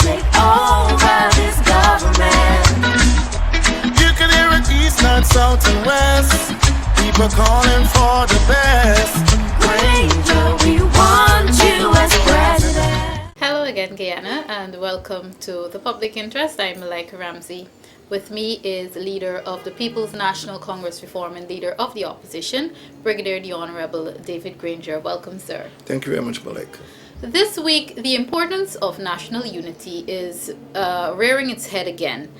take over this government. You can hear it east, north, south, and west. People calling for the best. Granger, we want you as president. Hello again, Guyana, and welcome to The Public Interest. I'm Malika Ramsey. With me is leader of the People's National Congress Reform and leader of the opposition, Brigadier the Honorable David Granger. Welcome, sir. Thank you very much, Malika. This week, the importance of national unity is rearing its head again.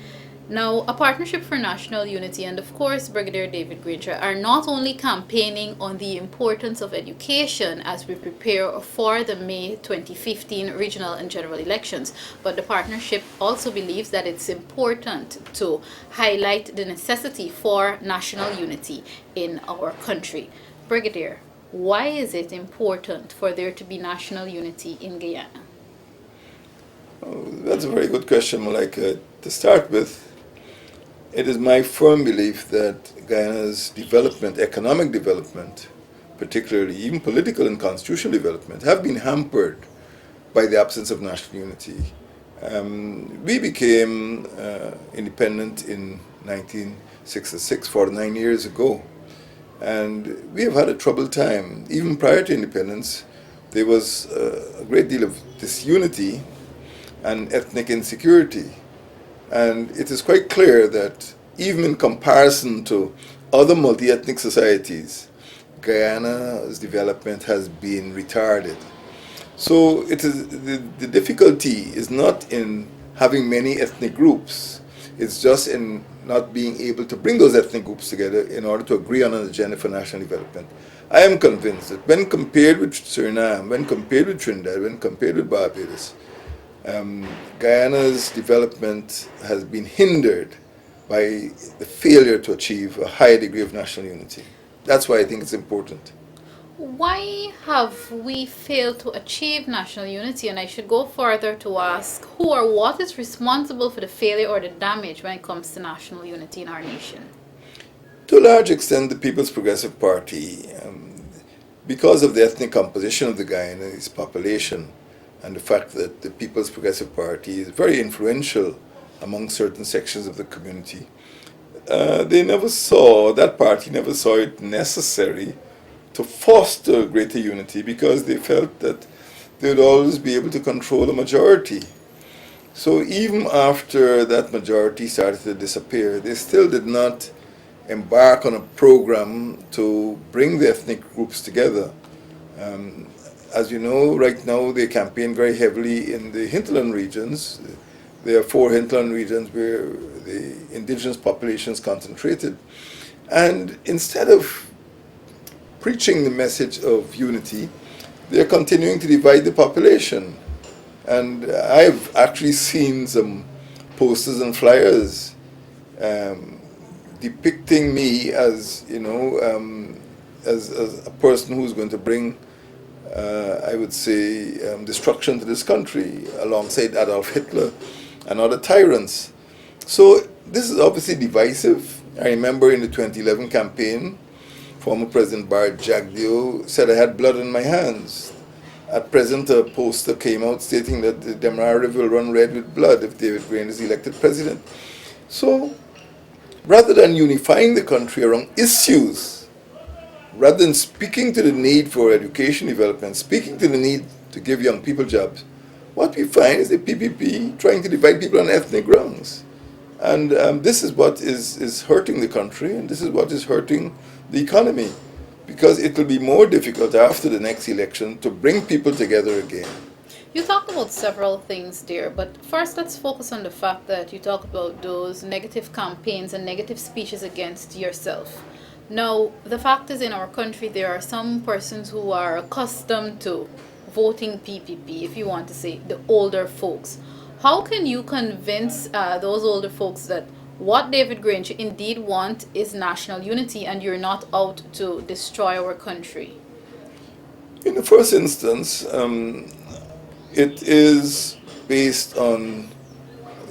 Now, a partnership for national unity and, of course, Brigadier David Granger are not only campaigning on the importance of education as we prepare for the May 2015 regional and general elections, but the partnership also believes that it's important to highlight the necessity for national unity in our country. Brigadier, why is it important for there to be national unity in Guyana? Oh, that's a very good question, Malika. To start with, it is my firm belief that Guyana's development, economic development, particularly even political and constitutional development, have been hampered by the absence of national unity. We became independent in 1966, 49 years ago, and we have had a troubled time. Even prior to independence, there was a great deal of disunity and ethnic insecurity. And it is quite clear that even in comparison to other multi-ethnic societies, Guyana's development has been retarded. So it is the difficulty is not in having many ethnic groups. It's just in not being able to bring those ethnic groups together in order to agree on an agenda for national development. I am convinced that when compared with Suriname, when compared with Trinidad, when compared with Barbados, Guyana's development has been hindered by the failure to achieve a higher degree of national unity. That's why I think it's important. Why have we failed to achieve national unity? And I should go further to ask who or what is responsible for the failure or the damage when it comes to national unity in our nation? To a large extent, the People's Progressive Party, because of the ethnic composition of the Guyanese population, and the fact that the People's Progressive Party is very influential among certain sections of the community, that party never saw it necessary to foster greater unity because they felt that they would always be able to control a majority. So even after that majority started to disappear, they still did not embark on a program to bring the ethnic groups together. As you know, right now they campaign very heavily in the hinterland regions. There are 4 hinterland regions where the indigenous population is concentrated. And instead of preaching the message of unity, they're continuing to divide the population. And I've actually seen some posters and flyers depicting me as, as a person who's going to bring I would say, destruction to this country alongside Adolf Hitler and other tyrants. So this is obviously divisive. I remember in the 2011 campaign, former President Bart Jagdeo said I had blood on my hands. At present, a poster came out stating that the Demerara River will run red with blood if David Granger is elected president. So rather than unifying the country around issues, rather than speaking to the need for education development, speaking to the need to give young people jobs, what we find is the PPP trying to divide people on ethnic grounds. And this is what is hurting the country, and this is what is hurting the economy, because it will be more difficult after the next election to bring people together again. You talked about several things there, but first let's focus on the fact that you talk about those negative campaigns and negative speeches against yourself. Now, the fact is in our country there are some persons who are accustomed to voting PPP, if you want to say, the older folks. How can you convince those older folks that what David Granger indeed wants is national unity and you're not out to destroy our country? In the first instance, it is based on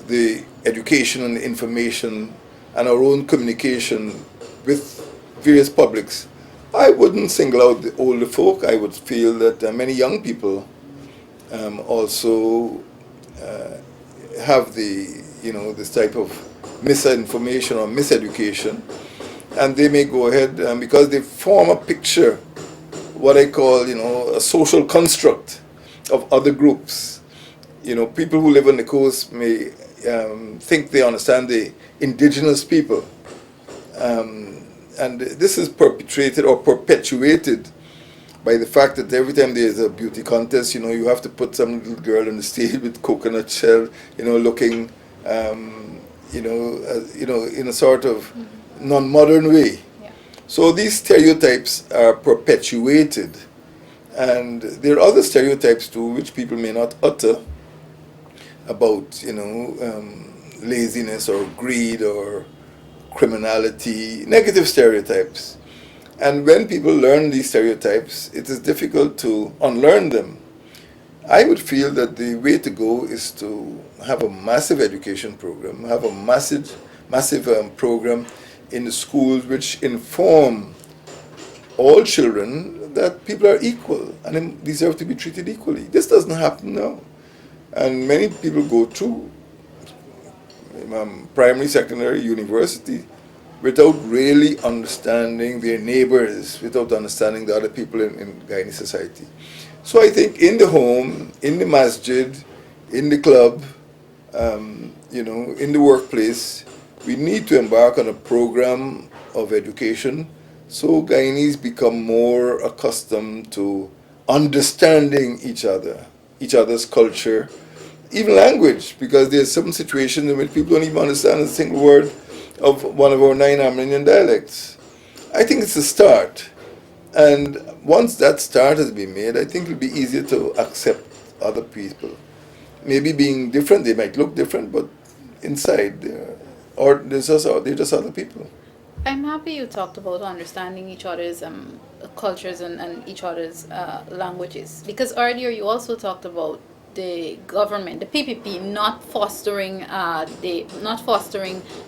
the education and information and our own communication with various publics. I wouldn't single out the older folk. I would feel that many young people also have this type of misinformation or miseducation, and they may go ahead because they form a picture, what I call a social construct of other groups. People who live on the coast may think they understand the indigenous people, and this is perpetrated or perpetuated by the fact that every time there's a beauty contest, you have to put some little girl on the stage with coconut shell, looking, in a sort of non-modern way. Yeah. So these stereotypes are perpetuated, and there are other stereotypes too, which people may not utter about, laziness or greed or criminality, negative stereotypes. And when people learn these stereotypes, it is difficult to unlearn them. I would feel that the way to go is to have a massive education program, have a massive program in the schools which inform all children that people are equal and deserve to be treated equally. This doesn't happen now. And many people go through primary, secondary, university, without really understanding their neighbors, without understanding the other people in Guyanese society. So I think in the home, in the masjid, in the club, in the workplace, we need to embark on a program of education so Guyanese become more accustomed to understanding each other's culture, even language, because there's some situations in which people don't even understand a single word of one of our 9 Amerindian dialects. I think it's a start. And once that start has been made, I think it'll be easier to accept other people. Maybe being different, they might look different, but inside, they're just other people. I'm happy you talked about understanding each other's cultures and each other's languages, because earlier you also talked about the government, the PPP, not fostering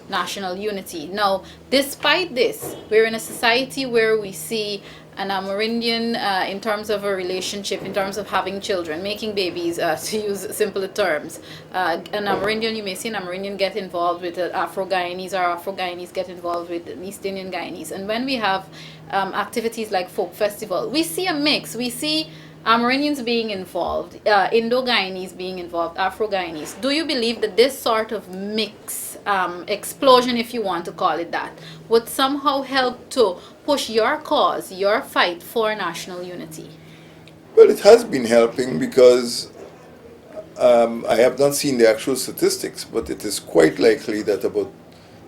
national unity. Now, despite this, we're in a society where we see an Amerindian, in terms of a relationship, in terms of having children, making babies, to use simpler terms. An Amerindian, you may see an Amerindian get involved with Afro-Guyanese, or Afro-Guyanese get involved with East Indian Guyanese. And when we have activities like Folk Festival, we see a mix. We see Amerindians being involved, Indo-Guyanese being involved, Afro-Guyanese. Do you believe that this sort of mix, explosion, if you want to call it that, would somehow help to push your cause, your fight for national unity? Well, it has been helping because I have not seen the actual statistics, but it is quite likely that about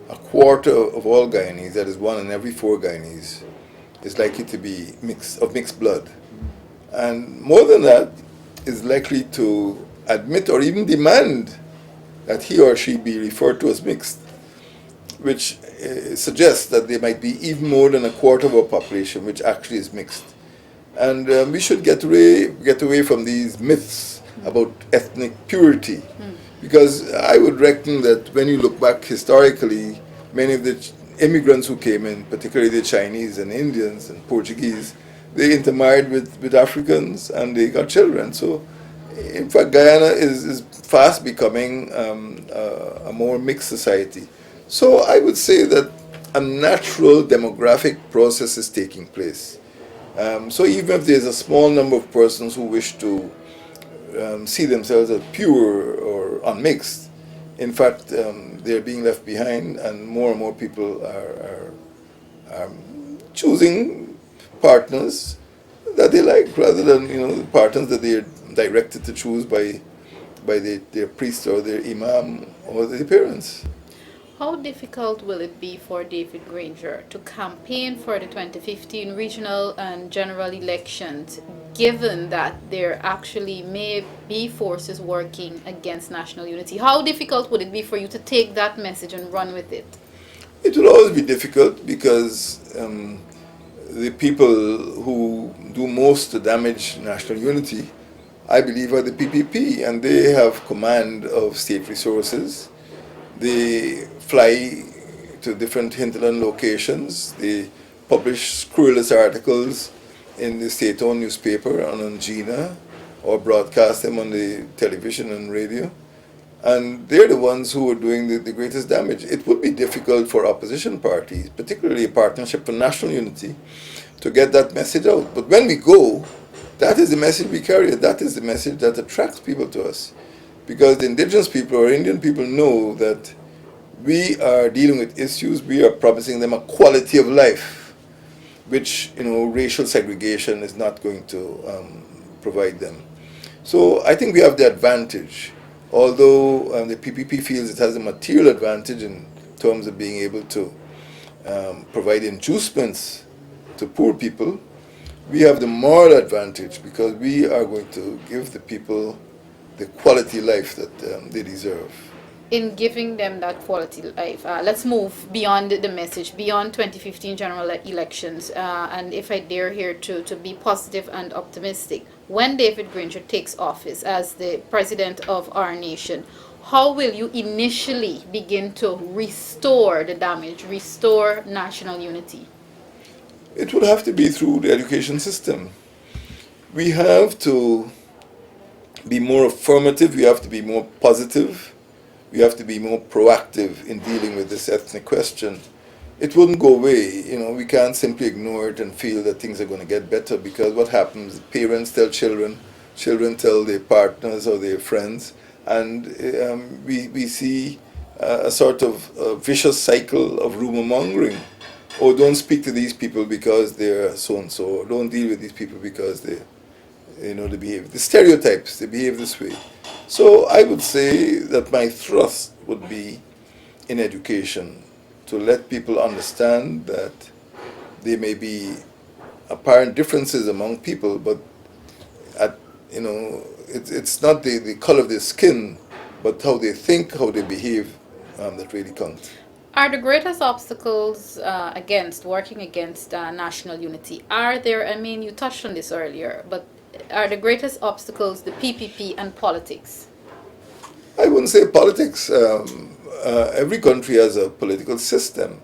a quarter of all Guyanese, that is 1 in every 4 Guyanese, is likely to be mixed blood. And more than that, is likely to admit or even demand that he or she be referred to as mixed, which suggests that there might be even more than a quarter of our population which actually is mixed. And we should get away from these myths about ethnic purity, because I would reckon that when you look back historically, many of the immigrants who came in, particularly the Chinese and Indians and Portuguese, they intermarried with Africans and they got children. So, in fact, Guyana is fast becoming a more mixed society. So I would say that a natural demographic process is taking place. So even if there's a small number of persons who wish to see themselves as pure or unmixed, in fact, they're being left behind, and more people are choosing partners that they like, rather than the partners that they're directed to choose by their priest or their imam or their parents. How difficult will it be for David Granger to campaign for the 2015 regional and general elections, given that there actually may be forces working against national unity? How difficult would it be for you to take that message and run with it? It will always be difficult because the people who do most to damage national unity, I believe, are the PPP, and they have command of state resources. They fly to different hinterland locations. They publish scurrilous articles in the state-owned newspaper and on GINA, or broadcast them on the television and radio. And they're the ones who are doing the greatest damage. It would be difficult for opposition parties, particularly a Partnership for National Unity, to get that message out. But when we go, that is the message we carry. That is the message that attracts people to us. Because the indigenous people or Indian people know that we are dealing with issues, we are promising them a quality of life, which, racial segregation is not going to provide them. So I think we have the advantage. Although the PPP feels it has a material advantage in terms of being able to provide inducements to poor people, we have the moral advantage because we are going to give the people the quality life that they deserve. In giving them that quality life, let's move beyond the message, beyond 2015 general elections, and if I dare here to be positive and optimistic, when David Granger takes office as the president of our nation, how will you initially begin to restore the damage, restore national unity? It will have to be through the education system. We have to be more affirmative, we have to be more positive, we have to be more proactive in dealing with this ethnic question. It wouldn't go away, we can't simply ignore it and feel that things are going to get better, because what happens, parents tell children, children tell their partners or their friends, and we see a sort of vicious cycle of rumor mongering. Oh, don't speak to these people because they're so-and-so, or don't deal with these people because they behave, the stereotypes, they behave this way. So I would say that my thrust would be in education, to let people understand that there may be apparent differences among people, but it's not the color of their skin, but how they think, how they behave, that really counts. Are the greatest obstacles working against national unity? Are there, you touched on this earlier, but are the greatest obstacles the PPP and politics? I wouldn't say politics. Every country has a political system,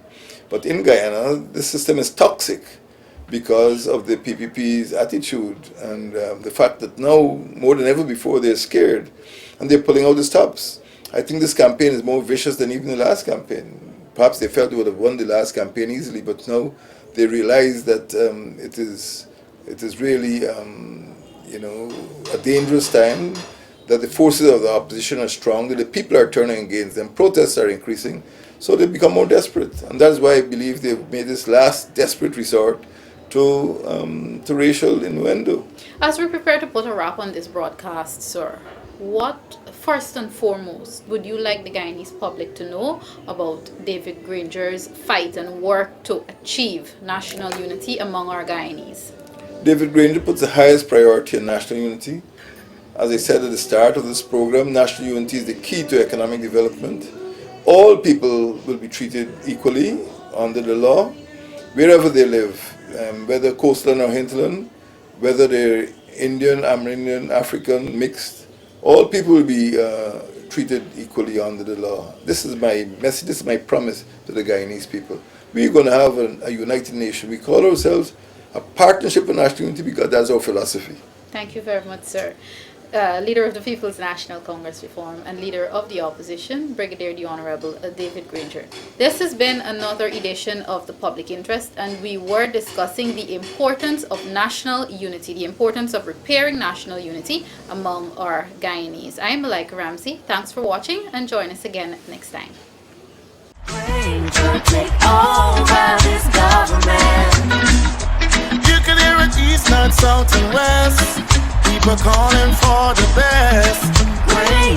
but in Guyana, the system is toxic because of the PPP's attitude and the fact that now, more than ever before, they're scared and they're pulling out the stops. I think this campaign is more vicious than even the last campaign. Perhaps they felt they would have won the last campaign easily, but now they realize that it is really a dangerous time, that the forces of the opposition are strong, that the people are turning against them, protests are increasing, so they become more desperate. And that's why I believe they've made this last desperate resort to racial innuendo. As we prepare to put a wrap on this broadcast, sir, what first and foremost would you like the Guyanese public to know about David Granger's fight and work to achieve national unity among our Guyanese? David Granger puts the highest priority on national unity. As I said at the start of this program, national unity is the key to economic development. All people will be treated equally under the law, wherever they live, whether coastland or hinterland, whether they're Indian, Amerindian, African, mixed. All people will be treated equally under the law. This is my message, this is my promise to the Guyanese people. We're going to have a united nation. We call ourselves a partnership for national unity because that's our philosophy. Thank you very much, sir. Leader of the People's National Congress Reform and Leader of the Opposition, Brigadier the Honorable David Granger. This has been another edition of The Public Interest, and we were discussing the importance of national unity, the importance of repairing national unity among our Guyanese. I'm Malika Ramsey. Thanks for watching, and join us again next time. Granger, take over this government. You can hear it east, north, south, and west. People calling for the best. Granger.